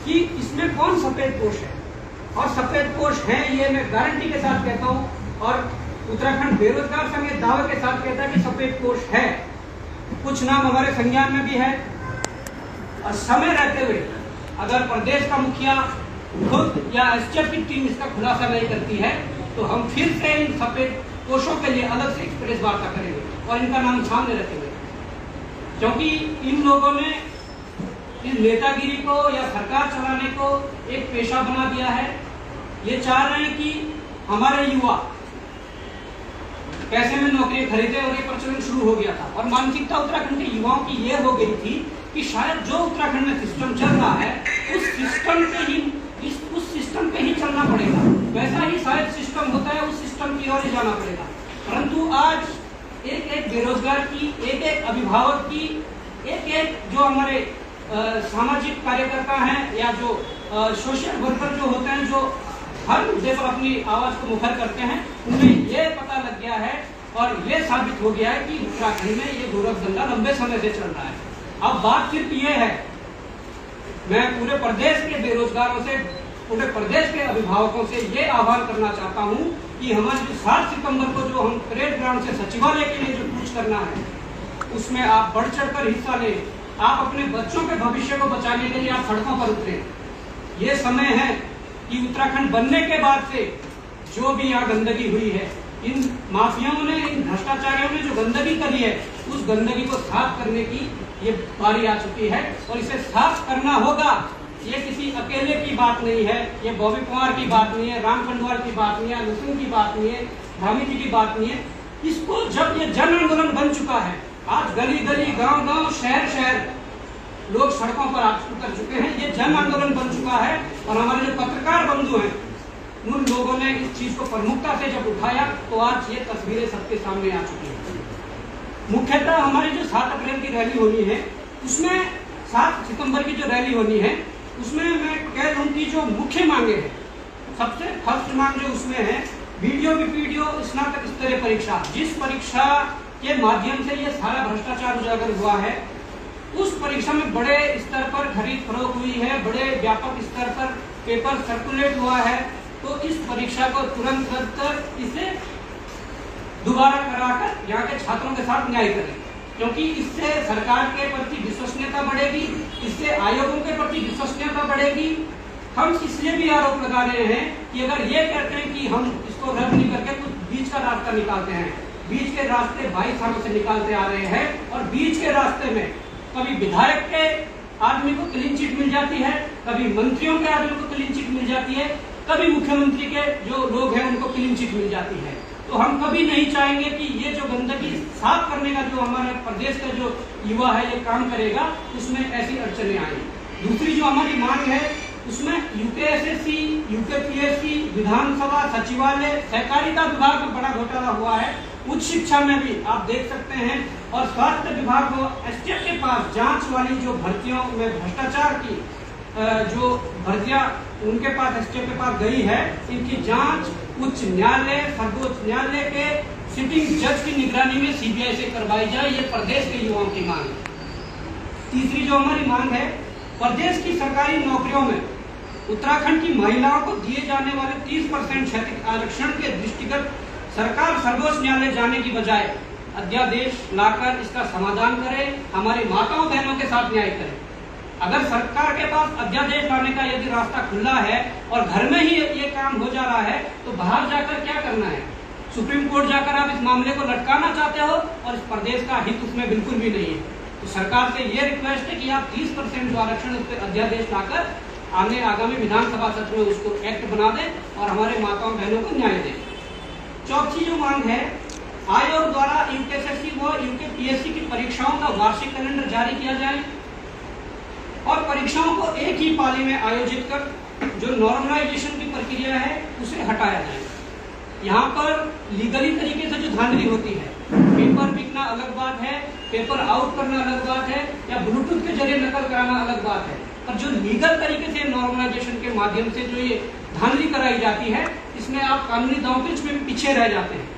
कि इसमें कौन सफेद पोश है, और सफेद पोश है ये मैं गारंटी के साथ कहता हूं, और उत्तराखंड बेरोजगार संघ दावे के साथ कहता है कि सफेद पोश है। कुछ नाम हमारे संज्ञान में भी है, और समय रहते हुए अगर प्रदेश का मुखिया खुद या एसटीएफ की टीम इसका खुलासा नहीं करती है तो हम फिर से इन सफेद पोशों के लिए अलग से एक प्रेस वार्ता करेंगे और इनका नाम सामने रखेंगे, क्योंकि इन लोगों ने इस नेतागिरी को या सरकार चलाने को एक पेशा बना दिया है। ये चाह रहे हैं कि हमारे युवा पैसे में नौकरी खरीदे, और ये प्रचलन शुरू हो गया था। और मानसिकता उत्तराखंड के युवाओं की ये हो गई थी कि शायद जो उत्तराखंड में सिस्टम चल रहा है उस सिस्टम पे ही चलना पड़ेगा, वैसा ही शायद सिस्टम होता है, उस सिस्टम की ओर ही जाना पड़ेगा। परंतु आज एक एक बेरोजगार की, एक एक अभिभावक की, एक एक जो हमारे सामाजिक कार्यकर्ता हैं या जो सोशल वर्कर जो होते हैं, जो हर मुद्दे पर अपनी आवाज को मुखर करते हैं, उन्हें ये पता लग गया है और ये साबित हो गया है कि उत्तराखंड में ये गोरख धंधा लंबे समय से चल रहा है। अब बात सिर्फ ये है, मैं पूरे प्रदेश के बेरोजगारों से, पूरे प्रदेश के अभिभावकों से ये आह्वान करना चाहता हूँ कि हमारे जो 7 सितंबर को जो हम परेड ग्राउंड से सचिवालय के लिए जो कूच करना है, उसमें आप बढ़ चढ़कर हिस्सा लें। आप अपने बच्चों के भविष्य को बचाने के लिए आप सड़कों पर उतरें। ये समय है कि उत्तराखंड बनने के बाद से जो भी यहाँ गंदगी हुई है, इन माफियाओं ने, इन भ्रष्टाचारियों ने जो गंदगी करी है, उस गंदगी को साफ करने की ये बारी आ चुकी है और इसे साफ करना होगा। ये किसी अकेले की बात नहीं है, ये बॉबी कुमार की बात नहीं है, राम खंडवाल की बात नहीं है, लुसुन की बात नहीं है, धामी जी की बात नहीं है। इसको जब ये जन आंदोलन बन चुका है, आज गली गली, गांव गांव, शहर शहर लोग सड़कों पर उतर चुके हैं, ये जन आंदोलन बन चुका है। और हमारे जो पत्रकार बंधु हैं, उन लोगों ने इस चीज को प्रमुखता से जब उठाया तो आज ये तस्वीरें सबके सामने आ चुकी हैं। मुख्यतः हमारी जो 7 अप्रैल की रैली होनी है, उसमें 7 सितंबर की जो रैली होनी है, उसमें मैं कह दूं कि जो मुख्य मांगे हैं, सबसे फर्स्ट मांग जो उसमें है, वीडियो बीपीडीओ स्नातक स्तरीय परीक्षा, जिस परीक्षा के माध्यम से ये सारा भ्रष्टाचार उजागर हुआ है, उस परीक्षा में बड़े स्तर पर खरीद फरोख्त हुई है, बड़े व्यापक स्तर पर पेपर सर्कुलेट हुआ है, तो इस परीक्षा को तुरंत रद्द कर इसे दोबारा कराकर यहाँ के छात्रों के साथ न्याय करें, क्योंकि इससे सरकार के प्रति विश्वसनीयता बढ़ेगी, इससे आयोगों के प्रति विश्वसनीयता बढ़ेगी। हम इसलिए भी आरोप लगा रहे हैं कि अगर ये कहते हैं कि हम इसको रद्द नहीं करके कुछ बीच का रास्ता निकालते हैं, बीच के रास्ते 22 सालों से निकालते आ रहे हैं, और बीच के रास्ते में कभी विधायक के आदमी को क्लीन चिट मिल जाती है, कभी मंत्रियों के आदमी को क्लीन चिट मिल जाती है, कभी मुख्यमंत्री के जो लोग हैं उनको क्लीन चिट मिल जाती है। तो हम कभी नहीं चाहेंगे कि ये जो गंदगी साफ करने का जो हमारे प्रदेश का जो युवा है ये काम करेगा, उसमें ऐसी अड़चने आए। दूसरी जो हमारी मांग है, उसमें यूकेएसएससी, यूकेपीएससी, विधानसभा सचिवालय, सहकारिता विभाग में बड़ा घोटाला हुआ है, उच्च शिक्षा में भी आप देख सकते हैं, और स्वास्थ्य विभाग को एसटीएफ के पास जांच वाली जो भर्तियों में भ्रष्टाचार की जो भर्तियां उनके पास, एसटीएफ के पास गई है, इनकी जांच उच्च न्यायालय, सर्वोच्च न्यायालय के सिटिंग जज की निगरानी में सीबीआई से करवाई जाए, ये प्रदेश के युवाओं की मांग है। तीसरी जो हमारी मांग है, प्रदेश की सरकारी नौकरियों में उत्तराखंड की महिलाओं को दिए जाने वाले 30% क्षैतिज आरक्षण के दृष्टिगत सरकार सर्वोच्च न्यायालय जाने की बजाय अध्यादेश लाकर इसका समाधान करे, हमारी माताओं बहनों के साथ न्याय करे। अगर सरकार के पास अध्यादेश लाने का यदि रास्ता खुला है और घर में ही ये काम हो जा रहा है, तो बाहर जाकर क्या करना है? सुप्रीम कोर्ट जाकर आप इस मामले को लटकाना चाहते हो, और इस प्रदेश का हित उसमें बिल्कुल भी नहीं है। तो सरकार से ये रिक्वेस्ट है कि आप 30% जो आरक्षण उस पर अध्यादेश लाकर आगामी विधानसभा सत्र में उसको एक्ट बना दें और हमारे माताओं बहनों को न्याय दें। चौथी जो मांग है, आयोग द्वारा यूकेएसएससी व यूकेपीएससी की परीक्षाओं का वार्षिक कैलेंडर जारी किया जाए और परीक्षाओं को एक ही पाली में आयोजित कर जो नॉर्मलाइजेशन की प्रक्रिया है उसे हटाया जाए। यहाँ पर लीगली तरीके से जो धांधली होती है, पेपर बिकना अलग बात है, पेपर आउट करना अलग बात है, या ब्लूटूथ के जरिए नकल कराना अलग बात है, पर जो लीगल तरीके से नॉर्मलाइजेशन के माध्यम से जो ये धांधली कराई जाती है, इसमें आप कानूनी दांवपेच में पीछे रह जाते हैं।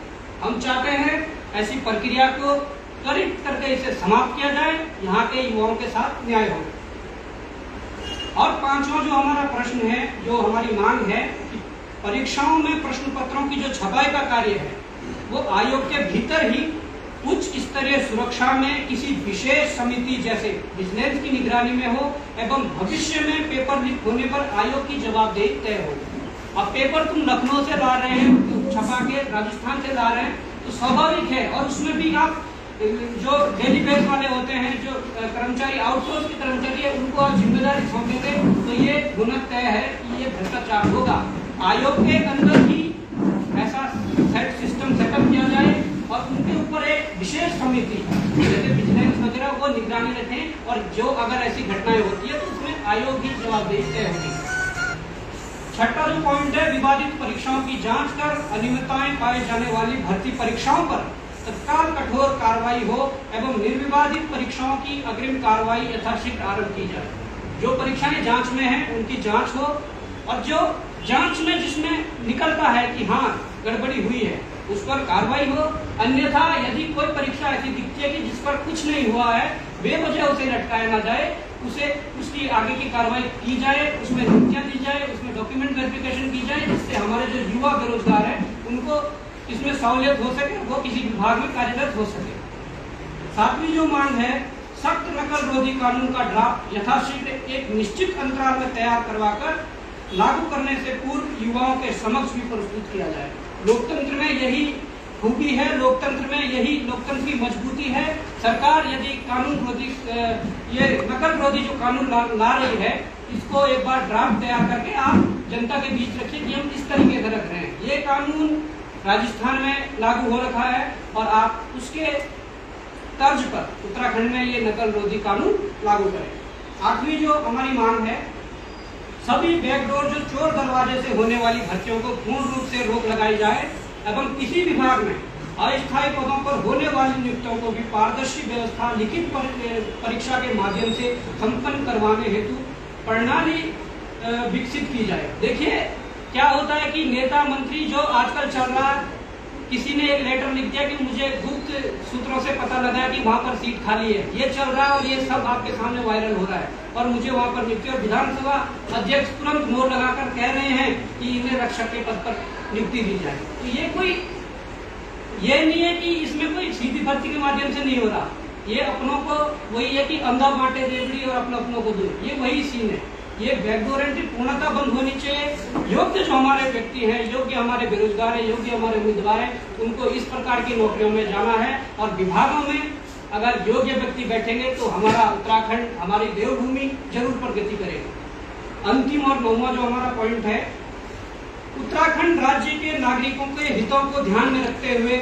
हम चाहते हैं ऐसी प्रक्रिया को त्वरित करके इसे समाप्त किया जाए, यहाँ के युवाओं के साथ न्याय हो। और पांचवा जो हमारा प्रश्न है, जो हमारी मांग है कि परीक्षाओं में प्रश्न पत्रों की जो छपाई का कार्य है वो आयोग के भीतर ही उच्च स्तरीय सुरक्षा में किसी विशेष समिति जैसे विजिलेंस की निगरानी में हो एवं भविष्य में पेपर लीक होने पर आयोग की जवाबदेही तय हो। अब पेपर तुम लखनऊ से ला रहे हैं, छपा के राजस्थान से ला रहे हैं, तो स्वाभाविक है। और उसमें भी आप जो डेली बेस वाले होते हैं, जो कर्मचारी आउटसोर्स के कर्मचारी है, उनको आप जिम्मेदारी सौंपेंगे तो ये होना तय है कि ये भ्रष्टाचार होगा। आयोग के अंदर ही ऐसा सिस्टम सेटअप किया जाए और उनके ऊपर एक विशेष समिति जैसे विजिलेंस वगैरह वो निगरानी रखें, और जो अगर ऐसी घटनाएं होती है तो उसमें आयोग की जवाबदेही तय होगी। छठा जो पॉइंट है, विवादित परीक्षाओं की जांच कर अनियमितताएं पाई जाने वाली भर्ती परीक्षाओं पर तत्काल कठोर कार्रवाई हो एवं निर्विवादित परीक्षाओं की अग्रिम कार्रवाई यथाशीघ्र आरंभ की जाए। जो परीक्षाएं जांच में हैं उनकी जांच हो, और जो जांच में जिसमें निकलता है कि हाँ गड़बड़ी हुई है उस पर कार्रवाई हो। अन्यथा यदि कोई परीक्षा ऐसी दिखती है कि जिस पर कुछ नहीं हुआ है, बेवजह उसे लटकाया ना जाए, उसे उसकी आगे की कार्रवाई की जाए, उसमें नियुक्तियां दी जाए, उसमें डॉक्यूमेंट वेरिफिकेशन की जाए, जिससे हमारे जो युवा बेरोजगार है उनको इसमें सहूलियत हो सके, वो किसी विभाग में कार्यरत हो सके। सातवीं जो मांग है, सख्त नकल रोधी कानून का ड्राफ्ट यथाशीघ्र एक निश्चित अंतराल में तैयार करवाकर लागू करने से पूर्व युवाओं के समक्ष भी प्रस्तुत किया जाए। लोकतंत्र में यही खूबी है, लोकतंत्र में यही लोकतंत्र की मजबूती है। सरकार यदि कानून रोधी ये नकल रोधी जो कानून ला रही है, इसको एक बार ड्राफ्ट तैयार करके आप जनता के बीच रखिए कि हम किस तरीके से रख रहे हैं। ये कानून राजस्थान में लागू हो रखा है और आप उसके तर्ज पर उत्तराखंड में ये नकल रोधी कानून लागू करें। आठवीं जो हमारी मांग है, सभी बैकडोर जो चोर दरवाजे से होने वाली भर्तियों को पूर्ण रूप से रोक लगाई जाए एवं किसी विभाग में अस्थायी पदों पर होने वाली नियुक्तियों को भी पारदर्शी व्यवस्था लिखित परीक्षा के माध्यम से संपन्न करवाने हेतु प्रणाली विकसित की जाए। देखिए क्या होता है कि नेता मंत्री जो आजकल चल रहा है, किसी ने एक लेटर लिख दिया कि मुझे गुप्त सूत्रों से पता लगा कि वहां पर सीट खाली है, ये चल रहा है और ये सब आपके सामने वायरल हो रहा है और मुझे वहां पर नियुक्ति, और विधानसभा अध्यक्ष तुरंत मोहर लगाकर कह रहे हैं कि इन्हें रक्षक के पद पर नियुक्ति दी जाए। तो ये नहीं है कि इसमें कोई सीधी भर्ती के माध्यम से नहीं हो रहा, ये अपनों को वही है कि अंधा बांटे रेवड़ी और अपनों को दूर, ये वही सीन है। ये बैकडोर एंट्री पूर्णतः बंद होनी चाहिए। योग्य जो हमारे व्यक्ति हैं, योग्य हमारे बेरोजगार हैं, योग्य हमारे उम्मीदवार हैं, उनको इस प्रकार की नौकरियों में जाना है और विभागों में अगर योग्य व्यक्ति बैठेंगे तो हमारा उत्तराखंड, हमारी देवभूमि जरूर प्रगति करेगा। अंतिम और नौवां जो हमारा पॉइंट है, उत्तराखंड राज्य के नागरिकों के हितों को ध्यान में रखते हुए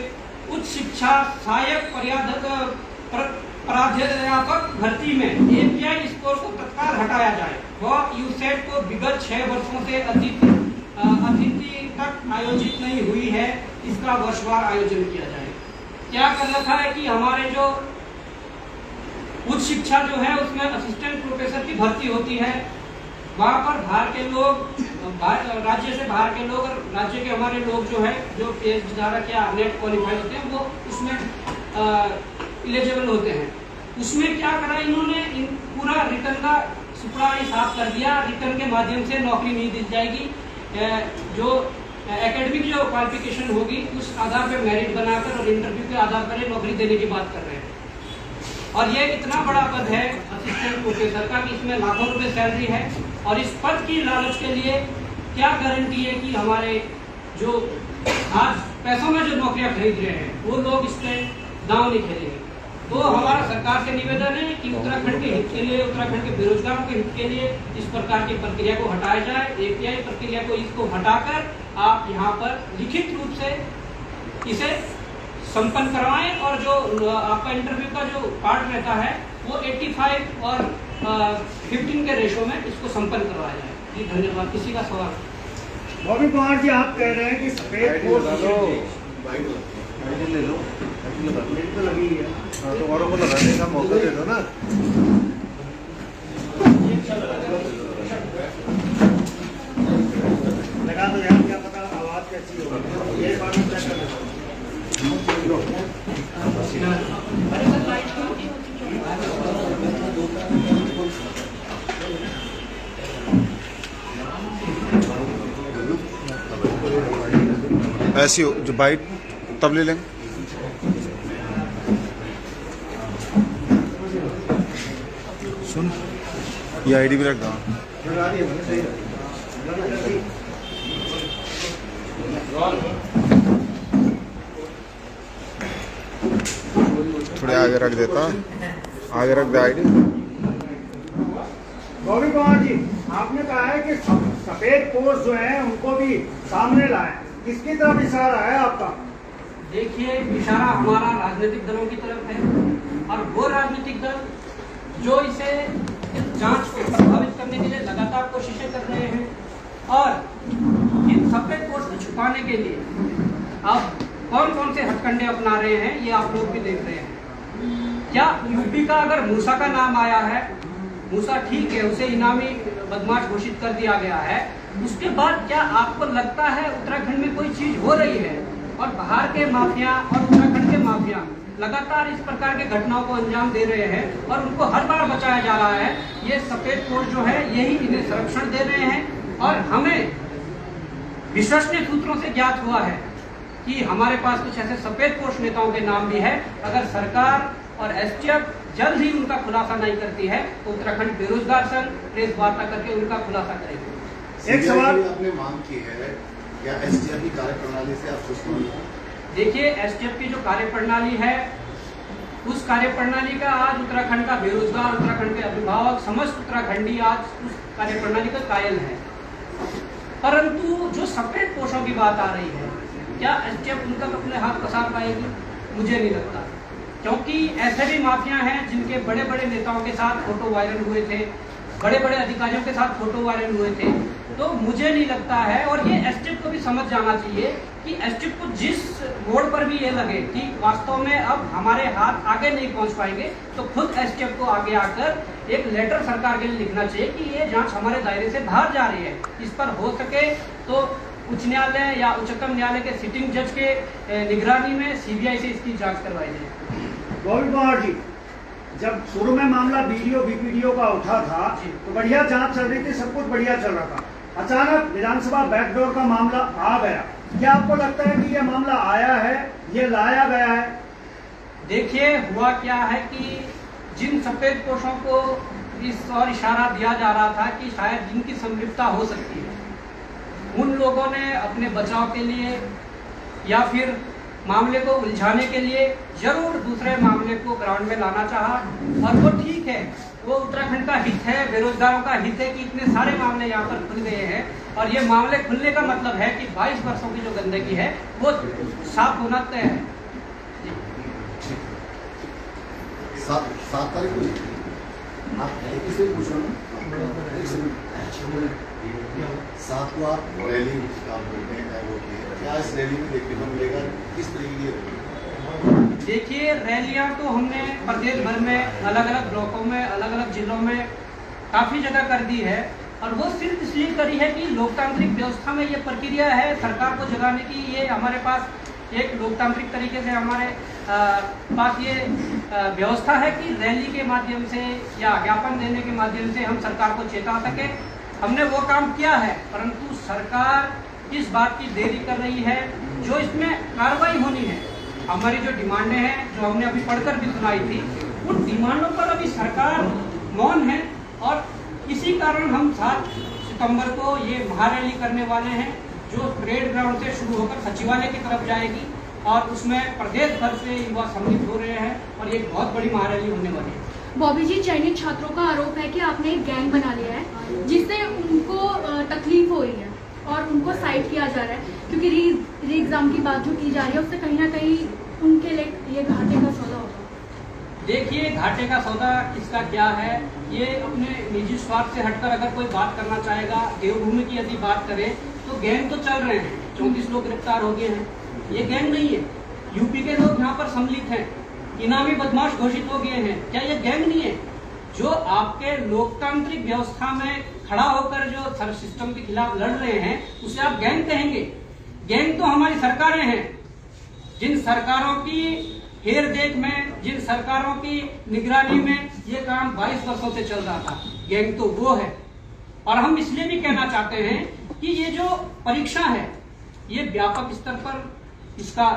उच्च शिक्षा सहायक प्राध्यापक भर्ती में एपीआई स्कोर को तत्काल हटाया जाए व यूसेट को विगत 6 वर्षों से अतिथि तक आयोजित नहीं हुई है, इसका वर्षवार आयोजन किया जाए। क्या कर रखा है कि हमारे जो उच्च शिक्षा जो है उसमें असिस्टेंट प्रोफेसर की भर्ती होती है, वहाँ पर बाहर के लोग, राज्य से बाहर के लोग और राज्य के हमारे लोग जो है जो पीएचडी धारक या नेट क्वालिफाइड होते हैं वो उसमें एलिजिबल होते हैं। उसमें क्या करा इन्होंने, पूरा रिटर्न का सुपड़ा ही साफ कर दिया। रिटर्न के माध्यम से नौकरी नहीं दी जाएगी, जो एकेडमिक जो क्वालिफिकेशन होगी उस आधार पर मेरिट बनाकर और इंटरव्यू के आधार पर नौकरी देने की बात कर रहे हैं। और ये इतना बड़ा पद है असिस्टेंट प्रोफेसर का कि इसमें लाखों रुपए सैलरी है, और इस पद की लालच के लिए क्या गारंटी है कि हमारे जो आज पैसों में जो नौकरियां खरीद रहे हैं वो लोग इस पर दांव नहीं खेलेंगे। तो हमारा सरकार से निवेदन है कि उत्तराखंड के हित के लिए, उत्तराखंड के बेरोजगारों के हित के लिए इस प्रकार की प्रक्रिया को हटाया जाए। एपीआई प्रक्रिया को इसको हटाकर आप यहाँ पर लिखित रूप से इसे संपन्न करवाएं, और जो आपका इंटरव्यू का जो पार्ट रहता है वो 85 और 15 के रेशो में इसको संपन्न करवाया जाए। जी धन्यवाद। किसी का सवाल? बॉबी कुमार जी, आप कह रहे हैं कि सफेद ले लो, मेरी तो लगी है, तो औरों को लगाने का मौका दे दो ना। लगा दो यार, क्या पता आवाज कैसी हो। ये बात तय कर दो। ऐसी हो जो बाइट तब ले लेंगे। सुन ये आईडी भी रख दो। थोड़े आगे रख देता, आगे रख दे आईडी। गौरी कुमार जी, आपने कहा है कि सफेद पोस्ट जो है उनको भी सामने लाए, किसकी तरफ इशारा है आपका? देखिए, इशारा हमारा राजनीतिक दलों की तरफ है और वो राजनीतिक दल जो इस जांच को प्रभावित करने के लिए लगातार कोशिशें कर रहे हैं और इन सफेद पोस्ट को छुपाने के लिए अब कौन कौन से हथकंडे अपना रहे हैं ये आप लोग भी देख रहे हैं। क्या यूपी का अगर मूसा का नाम आया है, मूसा ठीक है, उसे इनामी बदमाश घोषित कर दिया गया है, उसके बाद क्या आपको लगता है उत्तराखंड में कोई चीज हो रही है और बाहर के माफिया और उत्तराखंड के माफिया लगातार इस प्रकार के घटनाओं को अंजाम दे रहे हैं और उनको हर बार बचाया जा रहा है? ये सफेद पोस्ट जो है यही इन्हें संरक्षण दे रहे हैं और हमें विश्वसनीय सूत्रों से ज्ञात हुआ है कि हमारे पास कुछ ऐसे सफेद पोस्ट नेताओं के नाम भी है। अगर सरकार और एसटीएफ जल्द ही उनका खुलासा नहीं करती है तो उत्तराखंड बेरोजगार संघ प्रेस वार्ता करके उनका खुलासा करेगी। एक सवाल आपने मांग की है, क्या एसटीएफ की कार्यप्रणाली से आप खुश नहीं? देखिए, एसटीएफ की जो कार्यप्रणाली है उस कार्यप्रणाली का आज उत्तराखंड का बेरोजगार, उत्तराखंड के अभिभावक, समस्त उत्तराखंडी आज उस कार्यप्रणाली का कायल है। परंतु जो सफेद पोस्टों की बात आ रही है, क्या एसटीएफ उनका अपने हाथ पसार पाएगी? मुझे नहीं लगता, क्योंकि ऐसे भी माफिया हैं जिनके बड़े बड़े नेताओं के साथ फोटो वायरल हुए थे, बड़े बड़े अधिकारियों के साथ फोटो वायरल हुए थे। तो मुझे नहीं लगता है, और ये एसटीएफ को भी समझ जाना चाहिए कि एसटीएफ को जिस मोड़ पर भी ये लगे कि वास्तव में अब हमारे हाथ आगे नहीं पहुंच पाएंगे, तो खुद एसटीएफ को आगे आकर एक लेटर सरकार के लिए लिखना चाहिए कि ये जांच हमारे दायरे से बाहर जा रही है। इस पर हो सके तो उच्च न्यायालय या उच्चतम न्यायालय के सिटिंग जज के निगरानी में सीबीआई से इसकी जांच करवाई जाए। गौरी कुमार जी, जब शुरू में मामला वीडियो बीपीडीओ का उठा था तो बढ़िया जांच चल रही थी, सब कुछ बढ़िया चल रहा था। अचानक विधानसभा बैकडोर का मामला आ गया। क्या आपको लगता है कि यह मामला आया है, ये लाया गया है? देखिए, हुआ क्या है कि जिन सफेद पोस्टों को इस और इशारा दिया जा रहा था कि शायद जिनकी संलिप्तता हो सकती है, उन लोगों ने अपने बचाव के लिए या फिर मामले को उलझाने के लिए जरूर दूसरे मामले को ग्राउंड में लाना चाहा। और वो ठीक है, वो उत्तराखंड का हित है, बेरोजगारों का हित है कि इतने सारे मामले यहाँ पर खुल गए हैं। और ये मामले खुलने का मतलब है कि 22 वर्षों की जो गंदगी है वो साफ होना तय है। 7 तारीख को आप किसी पूछो ना, 7 को आप रैली काम करते हैं, क्या इस रैली में देखने को मिलेगा? किस तरीके की? देखिए, रैलियां तो हमने प्रदेश भर में अलग अलग ब्लॉकों में, अलग अलग जिलों में काफ़ी जगह कर दी है और वो सिर्फ इसलिए करी है कि लोकतांत्रिक व्यवस्था में ये प्रक्रिया है सरकार को जगाने की। ये हमारे पास एक लोकतांत्रिक तरीके से हमारे पास ये व्यवस्था है कि रैली के माध्यम से या ज्ञापन देने के माध्यम से हम सरकार को चेता सके। हमने वो काम किया है, परंतु सरकार इस बात की देरी कर रही है। जो इसमें कार्रवाई होनी है, हमारी जो डिमांडें हैं, जो हमने अभी पढ़कर भी सुनाई थी, उन डिमांडों पर अभी सरकार मौन है और इसी कारण हम 7 सितंबर को ये महारैली करने वाले हैं, जो परेड ग्राउंड से शुरू होकर सचिवालय की तरफ जाएगी और उसमें प्रदेश भर से युवा सम्मिलित हो रहे हैं और एक बहुत बड़ी महारैली होने वाली है। बॉबी जी, चयनित छात्रों का आरोप है कि आपने एक गैंग बना लिया है जिससे उनको तकलीफ हो रही है और उनको साइड किया जा रहा है, क्योंकि री एग्जाम की बात जो की जा रही है उससे कहीं ना कहीं उनके लिए ये घाटे का सौदा होगा। देखिए, घाटे का सौदा इसका क्या है, ये अपने निजी स्वार्थ से हटकर अगर कोई बात करना चाहेगा, देवभूमि की यदि बात करें तो गैंग तो चल रहे हैं, 34 लोग गिरफ्तार हो गए हैं। ये गैंग नहीं है, यूपी के लोग यहाँ पर सम्मिलित हैं, इनामी बदमाश घोषित हो गए हैं। क्या ये गैंग नहीं है? जो आपके लोकतांत्रिक व्यवस्था में खड़ा होकर जो सिस्टम के खिलाफ लड़ रहे हैं उसे आप गैंग कहेंगे? गैंग तो हमारी सरकारें हैं, जिन सरकारों की हेर देख में, जिन सरकारों की निगरानी में ये काम 22 वर्षों से चल रहा था। गैंग तो वो है। और हम इसलिए भी कहना चाहते हैं कि ये जो परीक्षा है ये व्यापक स्तर पर इसका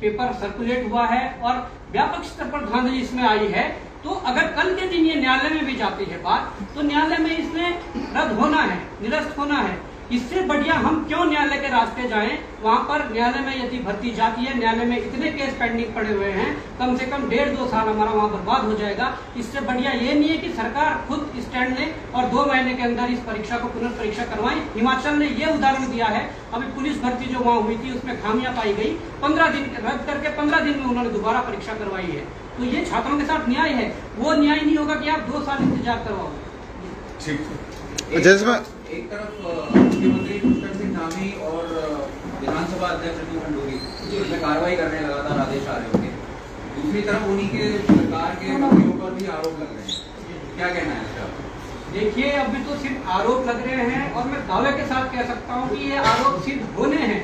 पेपर सर्कुलेट हुआ है और व्यापक स्तर पर धांधली इसमें आई है। तो अगर कल के दिन ये न्यायालय में भी जाती है बात, तो न्यायालय में इसमें रद्द होना है, निरस्त होना है। इससे बढ़िया हम क्यों न्यायालय के रास्ते जाएं? वहां पर न्यायालय में यदि भर्ती जाती है, न्यायालय में इतने केस पेंडिंग पड़े हुए हैं, कम से कम 1.5-2 साल हमारा वहां बर्बाद हो जाएगा। इससे बढ़िया ये नहीं है कि सरकार खुद स्टैंड ले और 2 महीने के अंदर इस परीक्षा को पुनर्परीक्षा करवाएं। हिमाचल ने ये उदाहरण दिया है, अभी पुलिस भर्ती जो वहाँ हुई थी उसमें खामियां पाई गई, 15 दिन रद्द करके 15 दिन में उन्होंने दोबारा परीक्षा करवाई है। तो ये छात्रों के साथ न्याय है, वो न्याय नहीं होगा कि आप 2 साल इंतजार करवाओ। ठीक। जिसमें एक तरफ मुख्यमंत्री पुष्कर सिंह धामी और विधानसभा अध्यक्ष अतुल खंडूरी इसमें कार्रवाई करने लगातार आदेश आ रहे होंगे, दूसरी तरफ उन्हीं के सरकार के मंत्रियों पर भी आरोप लग रहे हैं, क्या कहना है इसका? देखिए, अभी तो सिर्फ आरोप लग रहे हैं और मैं दावे के साथ कह सकता हूं कि ये आरोप सिद्ध होने हैं।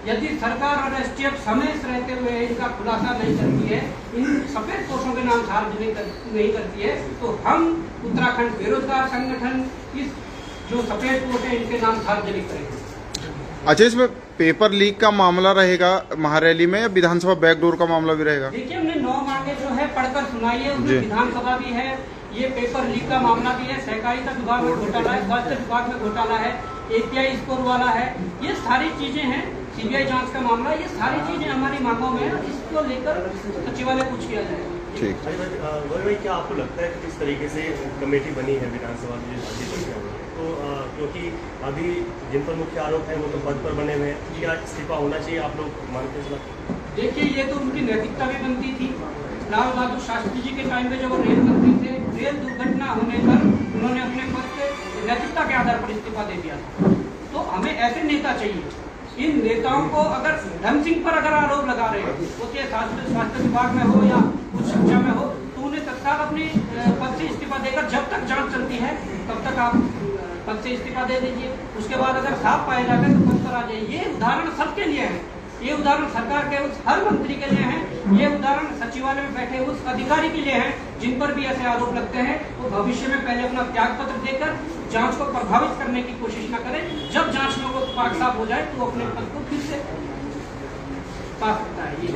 यदि सरकार और एसटीएफ समय से रहते हुए इनका खुलासा नहीं करती है, इन सफेद पोषों के नाम सार्वजनिक नहीं करती है, तो हम उत्तराखंड बेरोजगार संगठन इस जो सफेद पोष है इनके नाम सार्वजनिक करेंगे। अच्छा, इसमें पेपर लीक का मामला रहेगा महारैली में या विधानसभा बैकडोर का मामला भी रहेगा? देखिए, हमने 9 मांगे जो है पढ़कर सुनाई है, उसमें विधानसभा भी है, ये पेपर लीक का मामला भी है, सहकारिता विभाग में घोटाला है, स्वास्थ्य विभाग में घोटाला है, एपीआई स्कोर वाला है, ये सारी चीजें हैं, सीबीआई जांच का मामला, ये सारी चीजें हमारी मांगों में है। इसको लेकर सचिवालय कुछ किया जाएगा। ठीक। गौरव भाई, क्या आपको लगता है कि किस तरीके से कमेटी बनी है विधानसभा में तो क्योंकि अभी जिन पर मुख्य आरोप है वो तो पद पर बने हुए हैं, क्या इस्तीफा होना चाहिए, आप लोग मानते हैं? देखिए, ये तो उनकी नैतिकता भी बनती थी। लाल बहादुर शास्त्री जी के टाइम पे जब वो रेल मंत्री थे, रेल दुर्घटना होने पर उन्होंने अपने पद से नैतिकता के आधार पर इस्तीफा दे दिया था। तो हमें ऐसे नेता चाहिए। इन नेताओं को अगर धन सिंह पर अगर आरोप लगा रहे हैं, वो चाहे स्वास्थ्य विभाग में हो या उच्च शिक्षा में हो, तो उन्हें तत्काल अपने पद से इस्तीफा देकर जब तक जांच चलती है तब तक आप पद से इस्तीफा दे दीजिए। उसके बाद अगर साफ पाया जाता है तो पद पर आ जाइए। ये उदाहरण सबके लिए है, ये उदाहरण सरकार के उस हर मंत्री के लिए है, ये उदाहरण सचिवालय में बैठे उस अधिकारी के लिए है जिन पर भी ऐसे आरोप लगते हैं। वो भविष्य में पहले अपना त्याग पत्र देकर जांच को प्रभावित करने की कोशिश न करें। जब जांच में वो पाक साफ हो जाए तो अपने पद को फिर से पा सकता है। ये